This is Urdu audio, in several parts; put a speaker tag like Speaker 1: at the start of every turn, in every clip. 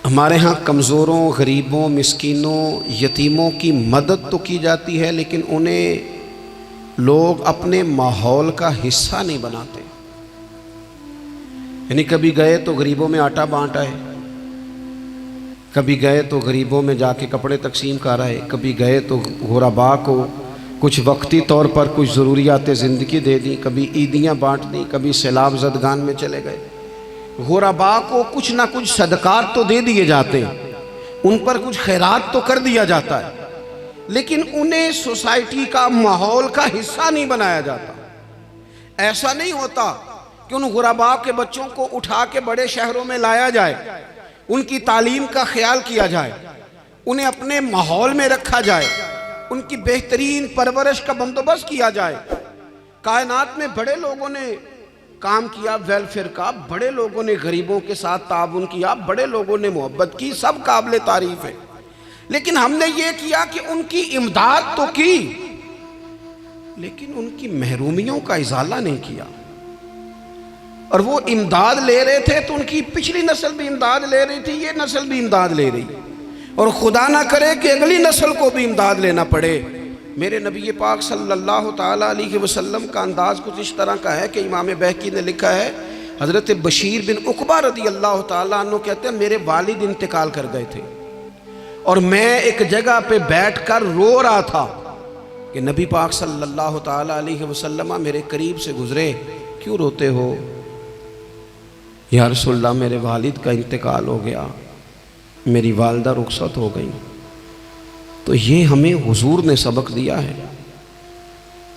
Speaker 1: ہمارے ہاں کمزوروں، غریبوں، مسکینوں، یتیموں کی مدد تو کی جاتی ہے، لیکن انہیں لوگ اپنے ماحول کا حصہ نہیں بناتے۔ یعنی کبھی گئے تو غریبوں میں آٹا بانٹ آئے، کبھی گئے تو غریبوں میں جا کے کپڑے تقسیم کر آئے، کبھی گئے تو غرباء کو کچھ وقتی طور پر کچھ ضروریات زندگی دے دیں، کبھی عیدیاں بانٹ دیں، کبھی سیلاب زدگان میں چلے گئے۔ غرباء کو کچھ نہ کچھ صدقات تو دے دیے جاتے ہیں، ان پر کچھ خیرات تو کر دیا جاتا ہے، لیکن انہیں سوسائٹی کا، ماحول کا حصہ نہیں بنایا جاتا۔ ایسا نہیں ہوتا کہ ان غرباء کے بچوں کو اٹھا کے بڑے شہروں میں لایا جائے، ان کی تعلیم کا خیال کیا جائے، انہیں اپنے ماحول میں رکھا جائے، ان کی بہترین پرورش کا بندوبست کیا جائے۔ کائنات میں بڑے لوگوں نے کام کیا ویلفیئر کا، بڑے لوگوں نے غریبوں کے ساتھ تعاون کیا، بڑے لوگوں نے محبت کی، سب قابل تعریف ہے، لیکن ہم نے یہ کیا کہ ان کی امداد تو کی، لیکن ان کی محرومیوں کا ازالہ نہیں کیا۔ اور وہ امداد لے رہے تھے تو ان کی پچھلی نسل بھی امداد لے رہی تھی، یہ نسل بھی امداد لے رہی، اور خدا نہ کرے کہ اگلی نسل کو بھی امداد لینا پڑے۔ میرے نبی پاک صلی اللہ تعالیٰ علیہ وسلم کا انداز کچھ اس طرح کا ہے کہ امام بہقی نے لکھا ہے، حضرت بشیر بن عقبہ رضی اللہ تعالیٰ عنہ کہتے ہیں میرے والد انتقال کر گئے تھے، اور میں ایک جگہ پہ بیٹھ کر رو رہا تھا کہ نبی پاک صلی اللہ تعالیٰ علیہ وسلم میرے قریب سے گزرے، کیوں روتے ہو؟ یا رسول اللہ میرے والد کا انتقال ہو گیا، میری والدہ رخصت ہو گئی۔ تو یہ ہمیں حضور نے سبق دیا ہے،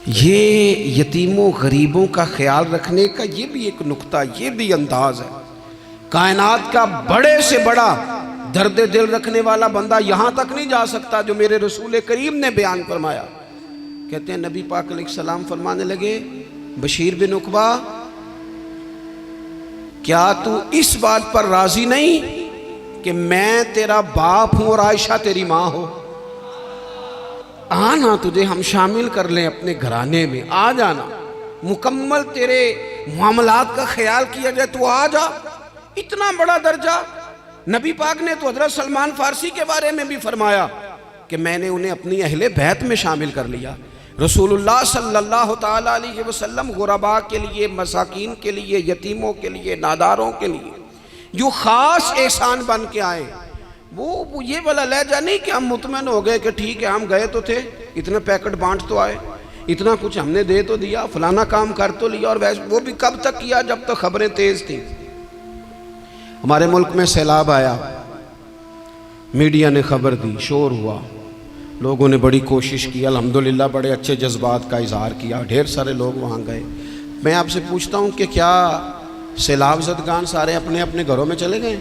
Speaker 1: یہ یتیموں غریبوں کا خیال رکھنے کا یہ بھی ایک نقطہ، یہ بھی انداز ہے۔ کائنات کا بڑے سے بڑا درد دل رکھنے والا بندہ یہاں تک نہیں جا سکتا جو میرے رسول کریم نے بیان فرمایا۔ کہتے ہیں نبی پاک علیہ السلام فرمانے لگے، بشیر بن عقبہ کیا تو اس بات پر راضی نہیں کہ میں تیرا باپ ہوں اور عائشہ تیری ماں ہو؟ آنا تجھے ہم شامل کر لیں اپنے گھرانے میں، آ جانا، مکمل تیرے معاملات کا خیال کیا جائے، تو آ جا۔ اتنا بڑا درجہ نبی پاک نے تو حضرت سلمان فارسی کے بارے میں بھی فرمایا کہ میں نے انہیں اپنی اہل بیت میں شامل کر لیا۔ رسول اللہ صلی اللہ تعالیٰ علیہ وسلم غرباء کے لیے، مساکین کے لیے، یتیموں کے لیے، ناداروں کے لیے جو خاص احسان بن کے آئے، وہ یہ والا لہجہ نہیں کہ ہم مطمئن ہو گئے کہ ٹھیک ہے ہم گئے تو تھے، اتنے پیکٹ بانٹ تو آئے، اتنا کچھ ہم نے دے تو دیا، فلانا کام کر تو لیا، اور ویسے وہ بھی کب تک کیا؟ جب تک خبریں تیز تھیں۔ ہمارے ملک میں سیلاب آیا، میڈیا نے خبر دی، شور ہوا، لوگوں نے بڑی کوشش کی، الحمدللہ بڑے اچھے جذبات کا اظہار کیا، ڈھیر سارے لوگ وہاں گئے۔ میں آپ سے پوچھتا ہوں کہ کیا سیلاب زدگان سارے اپنے اپنے گھروں میں چلے گئے؟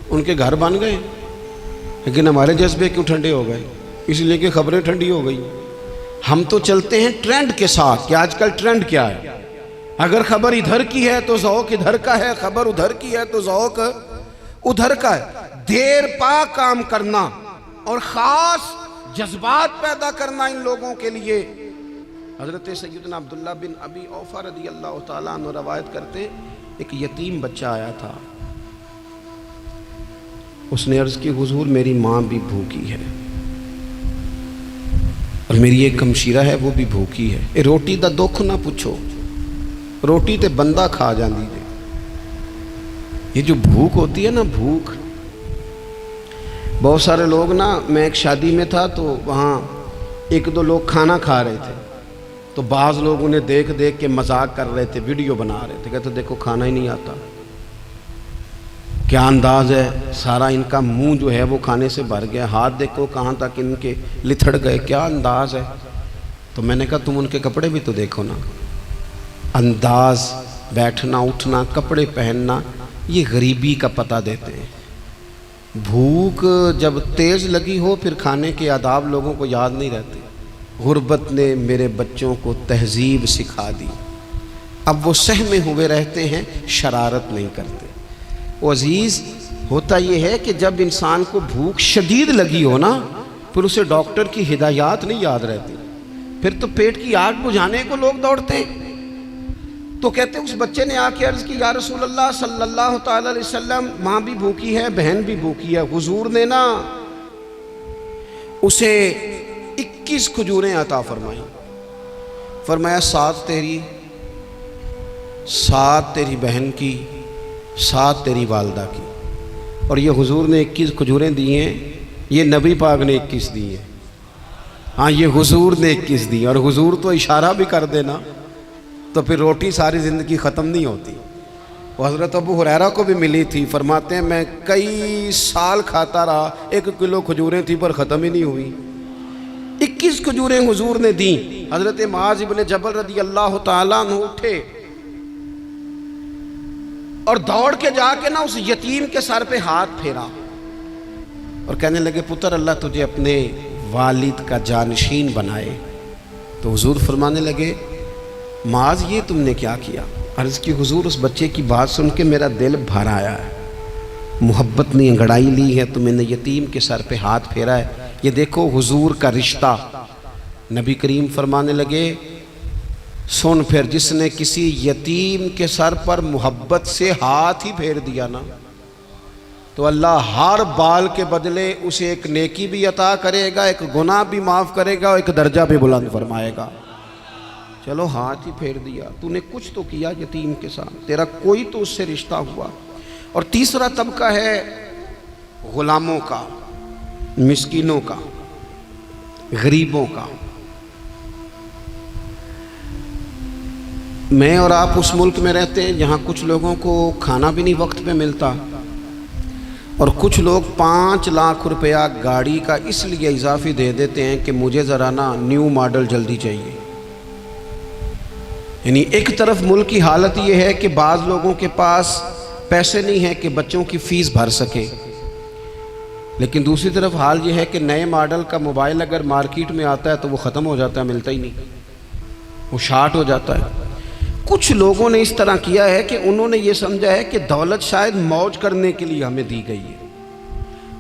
Speaker 1: ان کے گھر بن گئے، لیکن ہمارے جذبے کیوں ٹھنڈے ہو گئے؟ اس لیے کہ خبریں ٹھنڈی ہو گئی۔ ہم تو چلتے ہیں ٹرینڈ کے ساتھ کہ آج کل ٹرینڈ کیا ہے، اگر خبر ادھر کی ہے تو ذوق ادھر کا ہے، خبر ادھر کی ہے تو ذوق ادھر کا ہے۔ دیر پا کام کرنا اور خاص جذبات پیدا کرنا ان لوگوں کے لیے۔ حضرت سیدنا عبداللہ بن ابی اوفا رضی اللہ تعالیٰ عنہ روایت کرتے، ایک یتیم بچہ آیا تھا، اس نے عرض کی حضور میری ماں بھی بھوکی ہے اور میری ایک ہمشیرہ ہے وہ بھی بھوکی ہے، اے روٹی دا دکھ نہ پوچھو، روٹی تے بندہ کھا جاندی دے۔ یہ جو بھوک ہوتی ہے نا، بھوک، بہت سارے لوگ نا، میں ایک شادی میں تھا تو وہاں ایک دو لوگ کھانا کھا رہے تھے، تو بعض لوگ انہیں دیکھ دیکھ کے مذاق کر رہے تھے، ویڈیو بنا رہے تھے، کہتے دیکھو کھانا ہی نہیں آتا، کیا انداز ہے، سارا ان کا منہ جو ہے وہ کھانے سے بھر گیا، ہاتھ دیکھو کہاں تک ان کے لتھڑ گئے، کیا انداز ہے۔ تو میں نے کہا تم ان کے کپڑے بھی تو دیکھو نا، انداز، بیٹھنا اٹھنا، کپڑے پہننا، یہ غریبی کا پتہ دیتے ہیں۔ بھوک جب تیز لگی ہو پھر کھانے کے آداب لوگوں کو یاد نہیں رہتے۔ غربت نے میرے بچوں کو تہذیب سکھا دی، اب وہ سہمے ہوئے رہتے ہیں، شرارت نہیں کرتے۔ وہ عزیز، ہوتا یہ ہے کہ جب انسان کو بھوک شدید لگی ہو نا، پھر اسے ڈاکٹر کی ہدایات نہیں یاد رہتی، پھر تو پیٹ کی آگ بجھانے کو لوگ دوڑتے ہیں۔ تو کہتے اس بچے نے آ کے عرض کی یا رسول اللہ صلی اللہ تعالی علیہ وسلم ماں بھی بھوکی ہے بہن بھی بھوکی ہے، حضور نے نا اسے 21 کھجوریں عطا فرمائیں، فرمایا 7 تیری، 7 تیری بہن کی، 7 تیری والدہ کی، اور یہ حضور نے 21 کھجوریں دی ہیں، یہ نبی پاک نے 21 دی ہیں، ہاں یہ حضور نے 21 دی، اور حضور تو اشارہ بھی کر دینا تو پھر روٹی ساری زندگی ختم نہیں ہوتی۔ وہ حضرت ابو ہریرہ کو بھی ملی تھی، فرماتے ہیں میں کئی سال کھاتا رہا، 1 کلو کھجوریں تھی پر ختم ہی نہیں ہوئی، 21 کھجوریں حضور نے دیں۔ حضرت معاذ بن جبل رضی اللہ تعالیٰ عنہ اٹھے اور دوڑ کے جا کے نا اس یتیم کے سر پہ ہاتھ پھیرا اور کہنے لگے پتر اللہ تجھے اپنے والد کا جانشین بنائے۔ تو حضور فرمانے لگے معاذ یہ تم نے کیا کیا؟ عرض کی حضور اس بچے کی بات سن کے میرا دل بھر آیا ہے، محبت نے انگڑائی لی ہے تو میں نے یتیم کے سر پہ ہاتھ پھیرا ہے، یہ دیکھو حضور کا رشتہ۔ نبی کریم فرمانے لگے سن پھر جس نے کسی یتیم کے سر پر محبت سے ہاتھ ہی پھیر دیا نا تو اللہ ہر بال کے بدلے اسے ایک نیکی بھی عطا کرے گا، ایک گناہ بھی معاف کرے گا اور ایک درجہ بھی بلند فرمائے گا۔ چلو ہاتھ ہی پھیر دیا، تو نے کچھ تو کیا یتیم کے ساتھ، تیرا کوئی تو اس سے رشتہ ہوا۔ اور تیسرا طبقہ ہے غلاموں کا، مسکینوں کا، غریبوں کا۔ میں اور آپ اس ملک میں رہتے ہیں جہاں کچھ لوگوں کو کھانا بھی نہیں وقت پہ ملتا، اور کچھ لوگ 5 لاکھ روپیہ گاڑی کا اس لیے اضافی دے دیتے ہیں کہ مجھے ذرا نا نیو ماڈل جلدی چاہیے۔ یعنی ایک طرف ملک کی حالت یہ ہے کہ بعض لوگوں کے پاس پیسے نہیں ہیں کہ بچوں کی فیس بھر سکیں، لیکن دوسری طرف حال یہ ہے کہ نئے ماڈل کا موبائل اگر مارکیٹ میں آتا ہے تو وہ ختم ہو جاتا ہے، ملتا ہی نہیں، وہ شارٹ ہو جاتا ہے۔ کچھ لوگوں نے اس طرح کیا ہے کہ انہوں نے یہ سمجھا ہے کہ دولت شاید موج کرنے کے لیے ہمیں دی گئی ہے،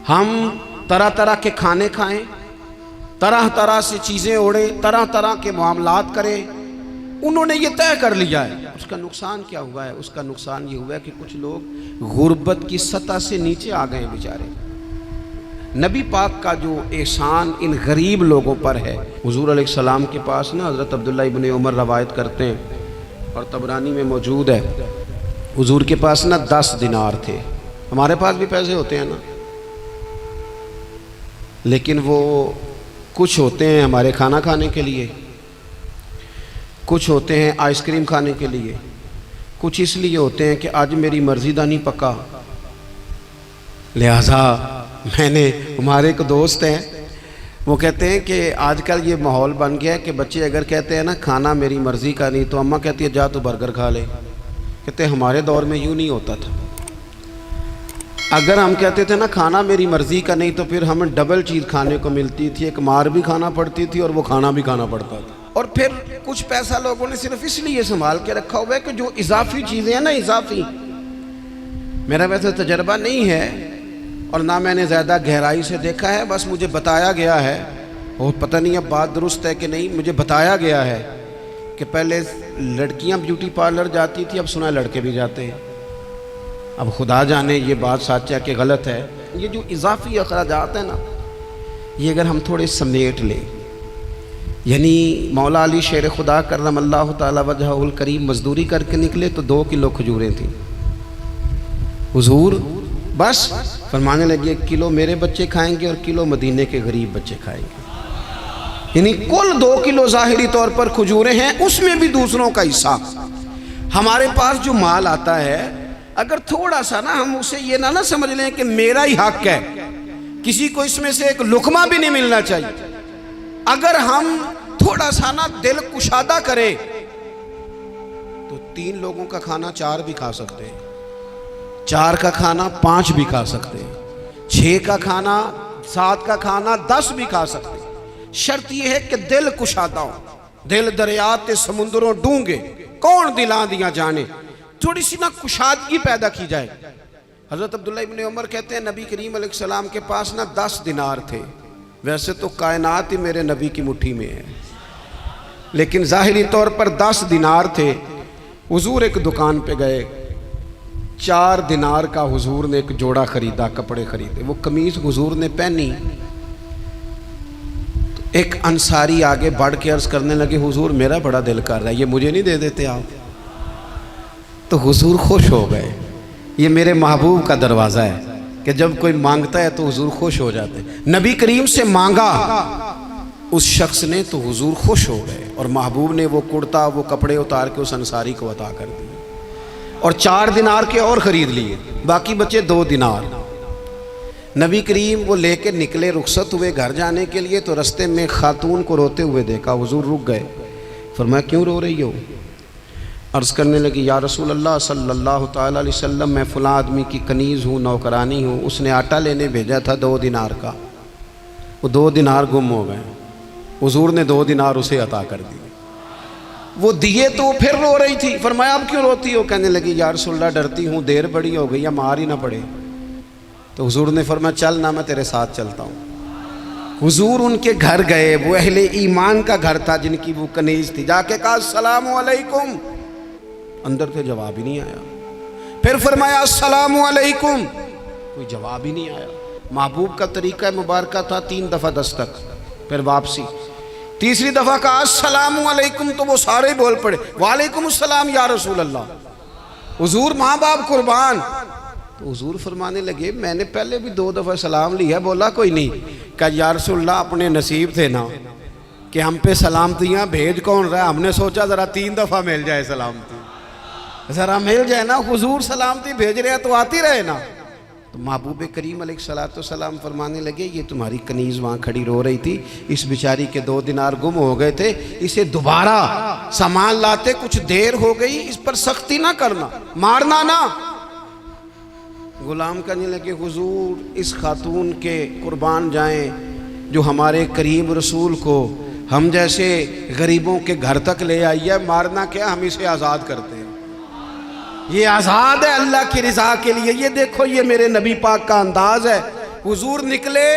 Speaker 1: ہم طرح طرح کے کھانے کھائیں، طرح طرح سے چیزیں اوڑیں، طرح طرح کے معاملات کریں، انہوں نے یہ طے کر لیا ہے۔ اس کا نقصان کیا ہوا ہے؟ اس کا نقصان یہ ہوا ہے کہ کچھ لوگ غربت کی سطح سے نیچے آ گئے ہیں بیچارے۔ نبی پاک کا جو احسان ان غریب لوگوں پر ہے، حضور علیہ السلام کے پاس نا حضرت عبداللہ ابن عمر روایت کرتے ہیں اور طبرانی میں موجود ہے، حضور کے پاس نا 10 دینار تھے۔ ہمارے پاس بھی پیسے ہوتے ہیں نا، لیکن وہ کچھ ہوتے ہیں ہمارے کھانا کھانے کے لیے، کچھ ہوتے ہیں آئس کریم کھانے کے لیے، کچھ اس لیے ہوتے ہیں کہ آج میری مرضی دا نہیں پکا، لہٰذا میں نے، ہمارے ایک دوست ہیں وہ کہتے ہیں کہ آج کل یہ ماحول بن گیا ہے کہ بچے اگر کہتے ہیں نا کھانا میری مرضی کا نہیں تو اماں کہتی ہے جا تو برگر کھا لے۔ کہتے ہیں ہمارے دور میں یوں نہیں ہوتا تھا، اگر ہم کہتے تھے نا کھانا میری مرضی کا نہیں تو پھر ہمیں ڈبل چیز کھانے کو ملتی تھی، ایک مار بھی کھانا پڑتی تھی اور وہ کھانا بھی کھانا پڑتا تھا۔ اور پھر کچھ پیسہ لوگوں نے صرف اس لیے سنبھال کے رکھا ہوا ہے کہ جو اضافی چیزیں ہیں نا، اضافی، میرا ویسے تجربہ نہیں ہے اور نہ میں نے زیادہ گہرائی سے دیکھا ہے، بس مجھے بتایا گیا ہے، اور پتہ نہیں اب بات درست ہے کہ نہیں، مجھے بتایا گیا ہے کہ پہلے لڑکیاں بیوٹی پارلر جاتی تھی، اب سنا ہے لڑکے بھی جاتے ہیں۔ اب خدا جانے یہ بات سچ ہے کہ غلط ہے۔ یہ جو اضافی اخراجات ہیں نا، یہ اگر ہم تھوڑے سمیٹ لیں، یعنی مولا علی شیر خدا کرم اللہ تعالی وجہہ الکریم مزدوری کر کے نکلے تو 2 کلو کھجوریں تھیں، حضور بس فرمانے لگے 1 کلو میرے بچے کھائیں گے اور کلو مدینے کے غریب بچے کھائیں گے، یعنی کل 2 کلو ظاہری طور پر کھجوریں ہیں، اس میں بھی دوسروں کا حصہ۔ ہمارے پاس جو مال آتا ہے اگر تھوڑا سا نا ہم اسے یہ نہ سمجھ لیں کہ میرا ہی حق ہے، کسی کو اس میں سے ایک لقمہ بھی نہیں ملنا چاہیے، اگر ہم تھوڑا سا نا دل کشادہ کریں تو 3 لوگوں کا کھانا 4 بھی کھا سکتے ہیں، 4 کا کھانا 5 بھی کھا سکتے ہیں، 6 کا کھانا 7 کا کھانا 10 بھی کھا سکتے ہیں۔ شرط یہ ہے کہ دل کشادہ ہو، دل دریات سمندروں ڈونگے کون دلاں دیا جانے، تھوڑی سی نا کشادگی پیدا کی جائے۔ حضرت عبداللہ ابن عمر کہتے ہیں نبی کریم علیہ السلام کے پاس نا 10 دینار تھے، ویسے تو کائنات ہی میرے نبی کی مٹھی میں ہے، لیکن ظاہری طور پر 10 دینار تھے۔ حضور ایک دکان پہ گئے، 4 دینار کا حضور نے ایک جوڑا خریدا، کپڑے خریدے، وہ قمیض حضور نے پہنی تو ایک انصاری آگے بڑھ کے عرض کرنے لگے حضور میرا بڑا دل کر رہا ہے، یہ مجھے نہیں دے دیتے آپ؟ تو حضور خوش ہو گئے۔ یہ میرے محبوب کا دروازہ ہے کہ جب کوئی مانگتا ہے تو حضور خوش ہو جاتے ہیں۔ نبی کریم سے مانگا اس شخص نے تو حضور خوش ہو گئے، اور محبوب نے وہ کرتا، وہ کپڑے اتار کے اس انصاری کو عطا کر دیے، اور 4 دینار کے اور خرید لیے، باقی بچے 2 دینار۔ نبی کریم وہ لے کے نکلے، رخصت ہوئے گھر جانے کے لیے، تو رستے میں خاتون کو روتے ہوئے دیکھا، حضور رک گئے، فرمایا کیوں رو رہی ہو؟ عرض کرنے لگی یا رسول اللہ صلی اللہ تعالیٰ علیہ وسلم میں فلاں آدمی کی کنیز ہوں، نوکرانی ہوں، اس نے آٹا لینے بھیجا تھا 2 دینار کا، وہ 2 دینار گم ہو گئے، حضور نے 2 دینار اسے عطا کر دیے، وہ دیے تو وہ پھر رو رہی تھی، فرمایا اب کیوں روتی ہو؟ کہنے لگی یا رسول اللہ ڈرتی ہوں دیر بڑی ہو گئی یا مار ہی نہ پڑے۔ تو حضور نے فرمایا چل نہ، میں تیرے ساتھ چلتا ہوں۔ حضور ان کے گھر گئے، وہ اہل ایمان کا گھر تھا جن کی وہ کنیز تھی، جا کے کہا السلام علیکم، اندر سے جواب ہی نہیں آیا، پھر فرمایا السلام علیکم، کوئی جواب ہی نہیں آیا۔ محبوب کا طریقہ مبارکہ تھا 3 دفعہ دستک، پھر واپسی، تیسری دفعہ کہا السلام علیکم تو وہ سارے بول پڑے وعلیکم السلام یا رسول اللہ، حضور ماں باپ قربان۔ تو حضور فرمانے لگے میں نے پہلے بھی 2 دفعہ سلام لیا، بولا کوئی نہیں؟ کہا یا رسول اللہ اپنے نصیب تھے نا کہ ہم پہ سلامتیاں بھیج کون رہا ہے، ہم نے سوچا ذرا 3 دفعہ مل جائے سلامتی، ذرا مل جائے نا، حضور سلامتی بھیج رہے ہیں تو آتی رہے نا۔ تو محبوب کریم علیہ السلام فرمانے لگے یہ تمہاری کنیز وہاں کھڑی رو رہی تھی، اس بیچاری کے 2 دینار گم ہو گئے تھے، اسے دوبارہ سامان لاتے کچھ دیر ہو گئی، اس پر سختی نہ کرنا، مارنا نہ۔ غلام کہنے لگے حضور اس خاتون کے قربان جائیں جو ہمارے کریم رسول کو ہم جیسے غریبوں کے گھر تک لے آئی ہے، مارنا کیا، ہم اسے آزاد کرتے ہیں، یہ آزاد ہے اللہ کی رضا کے لیے۔ یہ دیکھو یہ میرے نبی پاک کا انداز ہے۔ حضور نکلے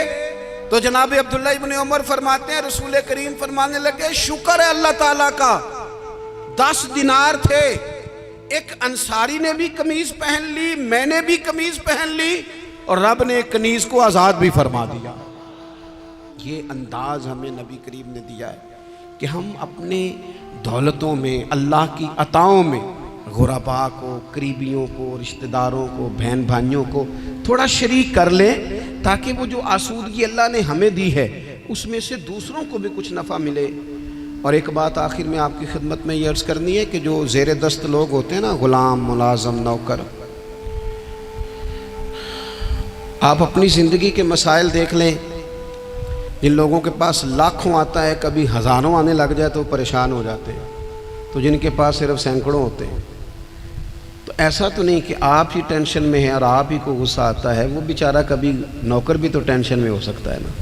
Speaker 1: تو جناب عبداللہ ابن عمر فرماتے ہیں رسول کریم فرمانے لگے شکر ہے اللہ تعالیٰ کا، 10 دینار تھے، ایک انصاری نے بھی قمیض پہن لی، میں نے بھی قمیض پہن لی، اور رب نے ایک کنیز کو آزاد بھی فرما دیا۔ یہ انداز ہمیں نبی کریم نے دیا ہے کہ ہم اپنے دولتوں میں، اللہ کی عطاؤں میں غرباء کو، قریبیوں کو، رشتہ داروں کو، بہن بھائیوں کو تھوڑا شریک کر لیں، تاکہ وہ جو آسودگی اللہ نے ہمیں دی ہے اس میں سے دوسروں کو بھی کچھ نفع ملے۔ اور ایک بات آخر میں آپ کی خدمت میں یہ عرض کرنی ہے کہ جو زیر دست لوگ ہوتے ہیں نا، غلام، ملازم، نوکر، آپ اپنی زندگی کے مسائل دیکھ لیں، جن لوگوں کے پاس لاکھوں آتا ہے، کبھی ہزاروں آنے لگ جائے تو پریشان ہو جاتے ہیں، تو جن کے پاس صرف سینکڑوں ہوتے ہیں، تو ایسا تو نہیں کہ آپ ہی ٹینشن میں ہیں اور آپ ہی کو غصہ آتا ہے، وہ بیچارہ کبھی نوکر بھی تو ٹینشن میں ہو سکتا ہے نا،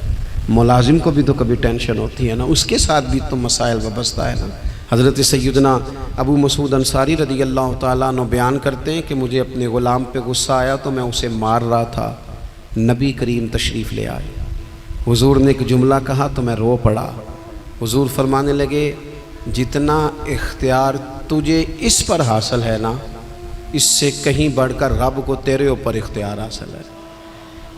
Speaker 1: ملازم کو بھی تو کبھی ٹینشن ہوتی ہے نا، اس کے ساتھ بھی تو مسائل وابستہ ہے نا۔ حضرت سیدنا ابو مسعود انصاری رضی اللہ تعالیٰ عنہ بیان کرتے ہیں کہ مجھے اپنے غلام پہ غصہ آیا تو میں اسے مار رہا تھا، نبی کریم تشریف لے آئے، حضور نے ایک جملہ کہا تو میں رو پڑا، حضور فرمانے لگے جتنا اختیار تجھے اس پر حاصل ہے نا، اس سے کہیں بڑھ کر رب کو تیرے اوپر اختیار حاصل ہے،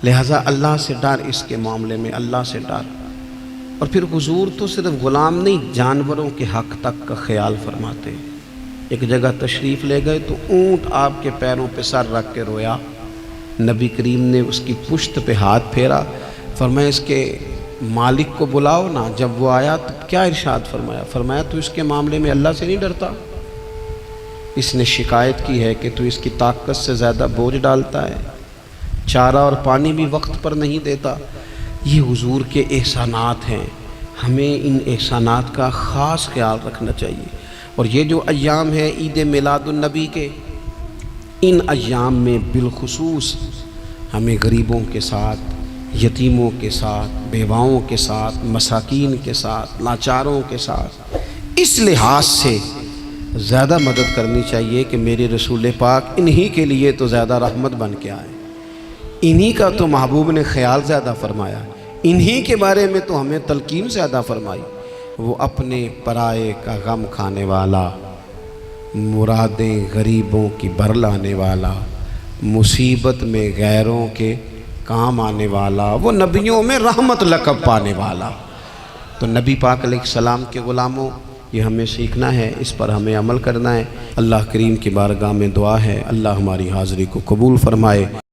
Speaker 1: لہٰذا اللہ سے ڈر، اس کے معاملے میں اللہ سے ڈر۔ اور پھر حضور تو صرف غلام نہیں، جانوروں کے حق تک کا خیال فرماتے۔ ایک جگہ تشریف لے گئے تو اونٹ آپ کے پیروں پہ سر رکھ کے رویا، نبی کریم نے اس کی پشت پہ ہاتھ پھیرا، فرمایا اس کے مالک کو بلاؤ نا۔ جب وہ آیا تو کیا ارشاد فرمایا؟ فرمایا تو اس کے معاملے میں اللہ سے نہیں ڈرتا، اس نے شکایت کی ہے کہ تو اس کی طاقت سے زیادہ بوجھ ڈالتا ہے، چارہ اور پانی بھی وقت پر نہیں دیتا۔ یہ حضور کے احسانات ہیں، ہمیں ان احسانات کا خاص خیال رکھنا چاہیے۔ اور یہ جو ایام ہے عید میلاد النبی کے، ان ایام میں بالخصوص ہمیں غریبوں کے ساتھ، یتیموں کے ساتھ، بیواؤں کے ساتھ، مساکین کے ساتھ، لاچاروں کے ساتھ اس لحاظ سے زیادہ مدد کرنی چاہیے کہ میرے رسول پاک انہی کے لیے تو زیادہ رحمت بن کے آئے، انہی کا تو محبوب نے خیال زیادہ فرمایا، انہی کے بارے میں تو ہمیں تلقین زیادہ فرمائی۔ وہ اپنے پرائے کا غم کھانے والا، مرادیں غریبوں کی بر لانے والا، مصیبت میں غیروں کے کام آنے والا، وہ نبیوں میں رحمت لقب پانے والا۔ تو نبی پاک علیہ السلام کے غلاموں، یہ ہمیں سیکھنا ہے، اس پر ہمیں عمل کرنا ہے۔ اللہ کریم کی بارگاہ میں دعا ہے، اللہ ہماری حاضری کو قبول فرمائے۔